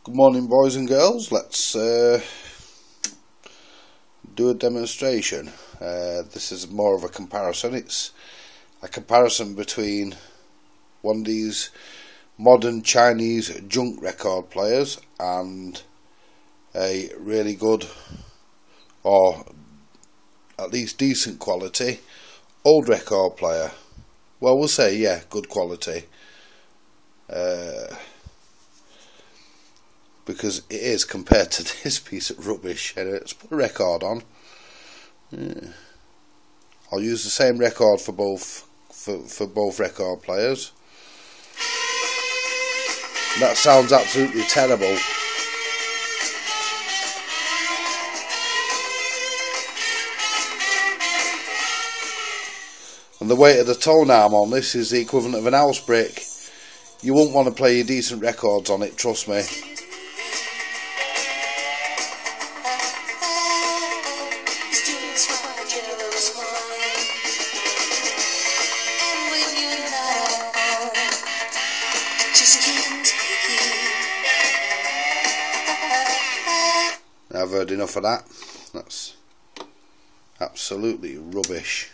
Good morning, boys and girls. Let's do a demonstration. This is more of a comparison. It's a comparison between one of these modern Chinese junk record players and a really good, or at least decent quality, old record player. Well, we'll say, yeah, good quality. Because it is compared to this piece of rubbish. Let's put a record on. Yeah. I'll use the same record for both record players. That sounds absolutely terrible. And the weight of the tone arm on this is the equivalent of an house brick. You won't want to play your decent records on it, trust me. I've heard enough of that. That's absolutely rubbish.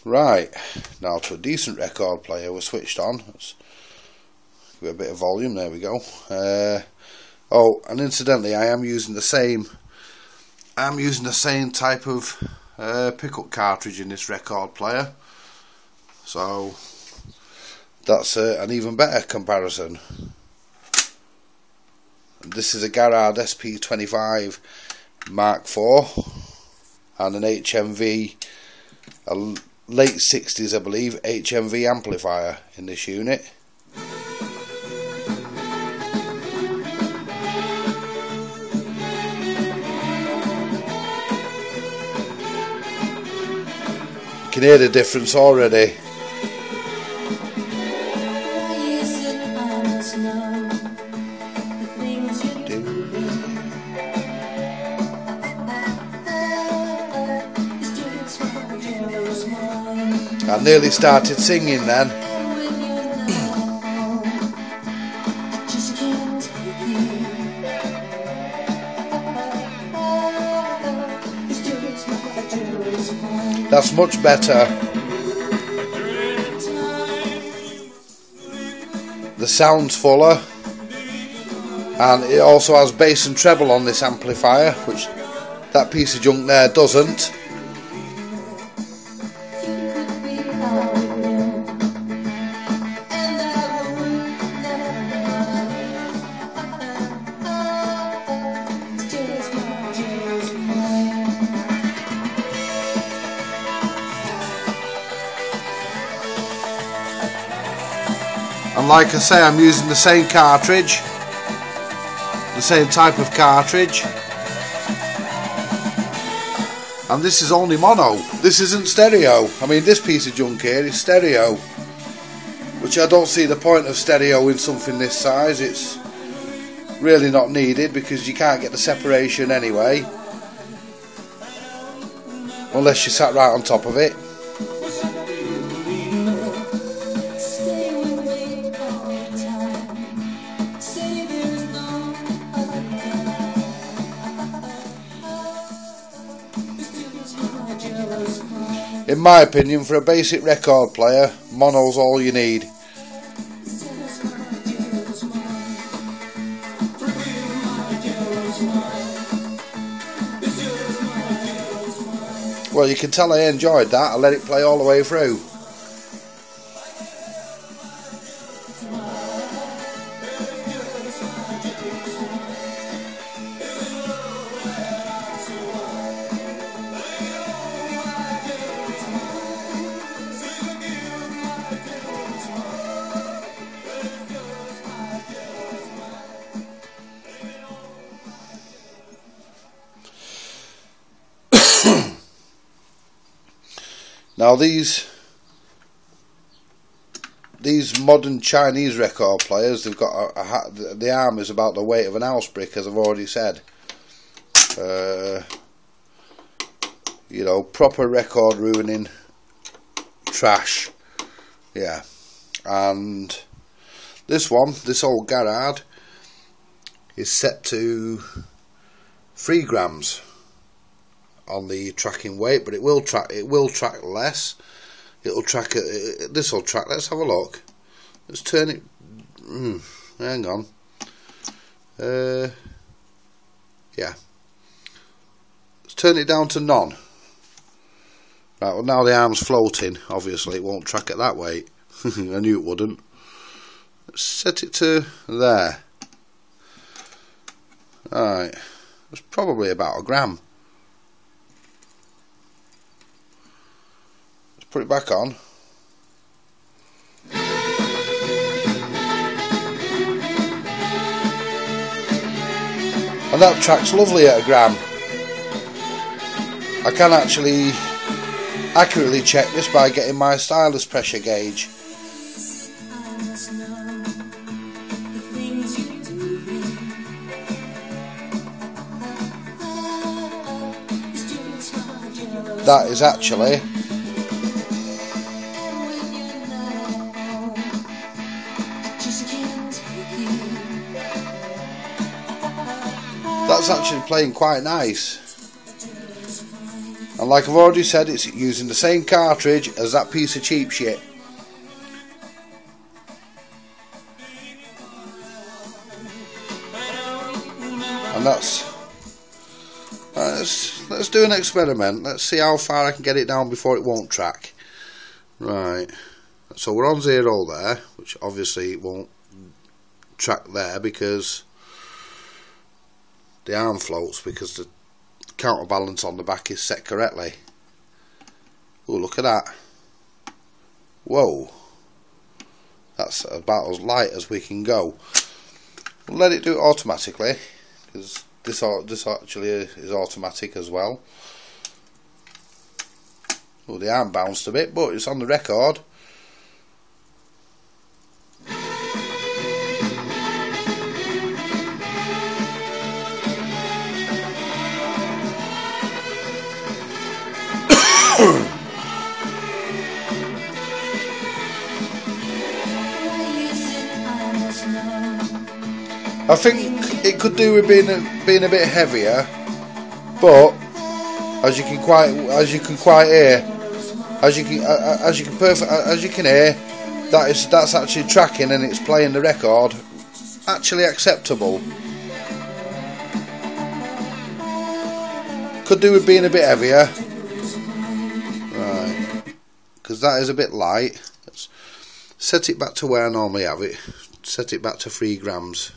Right, now to a decent record player we're switched on. Let's give it a bit of volume, there we go. Oh, and incidentally, I am using the same type of pickup cartridge in this record player. So that's an even better comparison. This is a Garrard SP25 Mark IV and an HMV, a late 60s I believe, HMV amplifier in this unit. You can hear the difference already. I nearly started singing then. That's much better. The sound's fuller, and it also has bass and treble on this amplifier, which that piece of junk there doesn't. And like I say, I'm using the same cartridge, the same type of cartridge, and this is only mono. This isn't stereo. I mean, this piece of junk here is stereo, which I don't see the point of stereo in something this size. It's really not needed because you can't get the separation anyway, unless you sat right on top of it. In my opinion, for a basic record player, mono's all you need. Well, you can tell I enjoyed that. I let it play all the way through. Now these modern Chinese record players, they've got the arm is about the weight of an house brick, as I've already said. You know, proper record ruining trash. Yeah. And this one, this old Garrard, is set to 3 grams on the tracking weight, but it will track less. It'll track it. This will track. Let's have a look. Let's turn it. Hang on. Yeah. Let's turn it down to none. Right. Well, now the arm's floating. Obviously, it won't track at that weight. I knew it wouldn't. Let's set it to there. Alright. It's probably about 1 gram. Let's put it back on. And that tracks lovely at 1 gram. I can actually accurately check this by getting my stylus pressure gauge. That is actually playing quite nice. And like I've already said, it's using the same cartridge as that piece of cheap shit. And that's let's do an experiment. Let's see how far I can get it down before it won't track. Right, so we're on 0 there, which obviously it won't track there because the arm floats, because the counterbalance on the back is set correctly. Oh, look at that. Whoa, that's about as light as we can go. We'll let it do it automatically, because this actually is automatic as well. Oh, the arm bounced a bit, but it's on the record. I think it could do with being a bit heavier, but as you can hear, that's actually tracking and it's playing the record. Actually acceptable. Could do with being a bit heavier, right? Because that is a bit light. Let's set it back to where I normally have it. Set it back to 3 grams.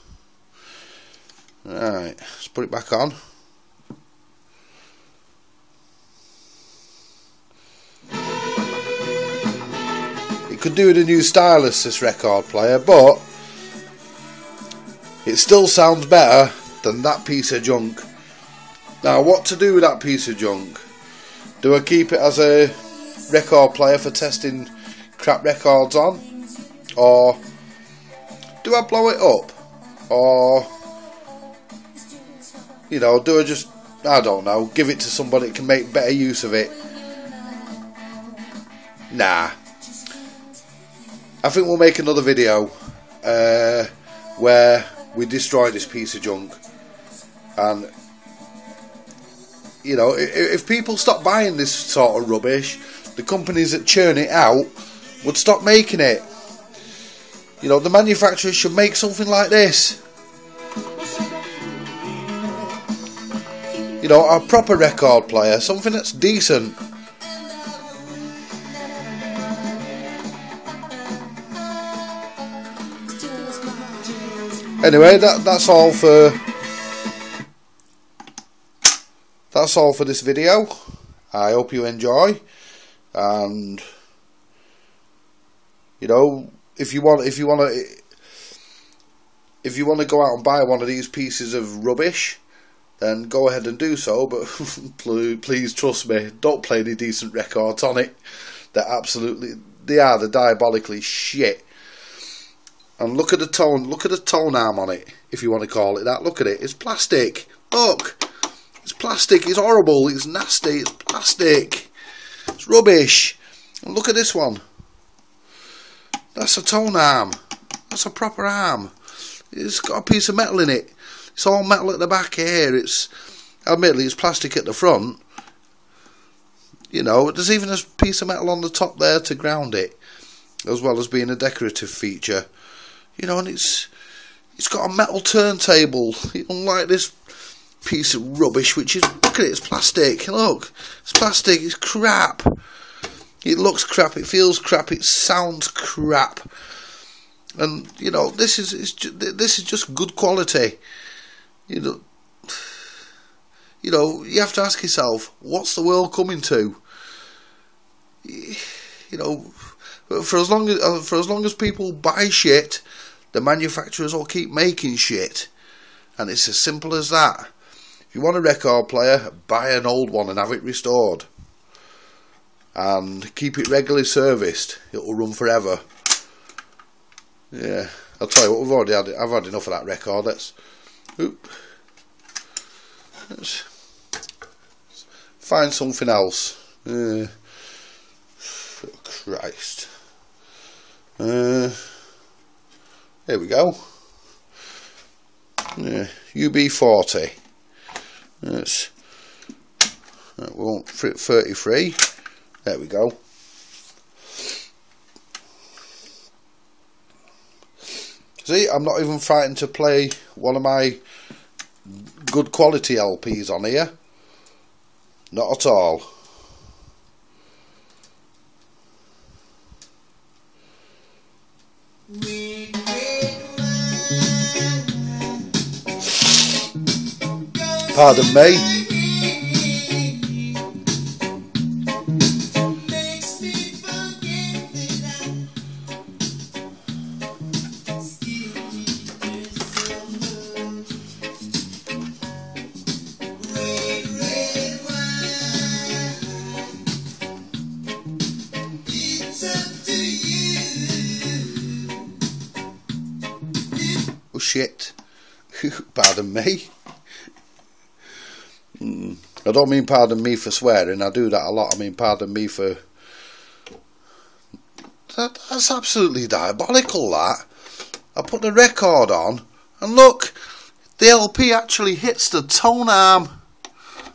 Right, let's put it back on. It could do with a new stylus, this record player, but it still sounds better than that piece of junk. Now, what to do with that piece of junk? Do I keep it as a record player for testing crap records on? Or do I blow it up? Or, you know, do I just, I don't know, give it to somebody that can make better use of it? Nah. I think we'll make another video where we destroy this piece of junk. And, you know, if people stop buying this sort of rubbish, the companies that churn it out would stop making it. You know, the manufacturers should make something like this. You know, a proper record player, something that's decent. Anyway, that's all for this video. I hope you enjoy, and you know, if you want to go out and buy one of these pieces of rubbish, then go ahead and do so, but please trust me, don't play any decent records on it. They're diabolically shit. And look at the tone arm on it, if you want to call it that. Look at it, it's plastic. Look, it's plastic, it's horrible, it's nasty, it's plastic. It's rubbish. And look at this one. That's a tone arm. That's a proper arm. It's got a piece of metal in it. It's all metal at the back here. Admittedly, it's plastic at the front. You know, there's even a piece of metal on the top there to ground it, as well as being a decorative feature. You know, and it's got a metal turntable, unlike this piece of rubbish, which is, look at it, it's plastic. Look, it's plastic. It's crap. It looks crap. It feels crap. It sounds crap. And you know, this is just good quality. You know, you have to ask yourself, what's the world coming to? You know, for as long as people buy shit, the manufacturers will keep making shit, and it's as simple as that. If you want a record player, buy an old one and have it restored, and keep it regularly serviced. It will run forever. Yeah, I'll tell you what, I've had enough of that record. Let's find something else. Christ. There we go. UB40. That's, we want 33. There we go. See, I'm not even frightened to play one of my good quality LPs on here. Not at all. Pardon me. Oh shit. Pardon me. I don't mean pardon me for swearing. I do that a lot. I mean pardon me for... That's absolutely diabolical, that. I put the record on and look, the LP actually hits the tone arm.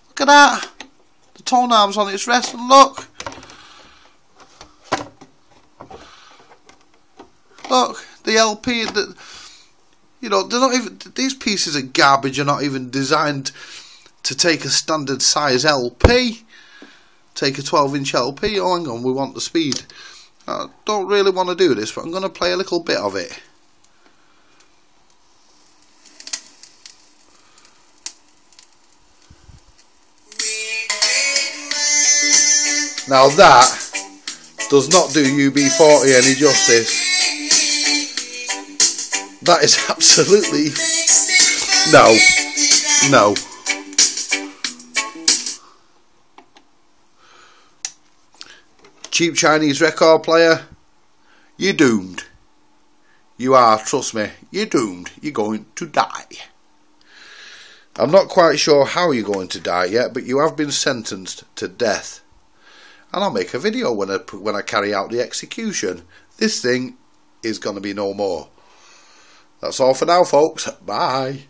Look at that. The tone arm's on its rest, and look. Look, the LP, you know, they're not even, these pieces of garbage are not even designed to take a standard size LP. Take a 12-inch LP. Oh, hang on, we want the speed. I don't really want to do this, but I'm going to play a little bit of it. Now that does not do UB40 any justice. That is absolutely... No. Cheap Chinese record player, you're doomed. You are, trust me, you're doomed. You're going to die. I'm not quite sure how you're going to die yet, but you have been sentenced to death. And I'll make a video when I carry out the execution. This thing is going to be no more. That's all for now, folks. Bye.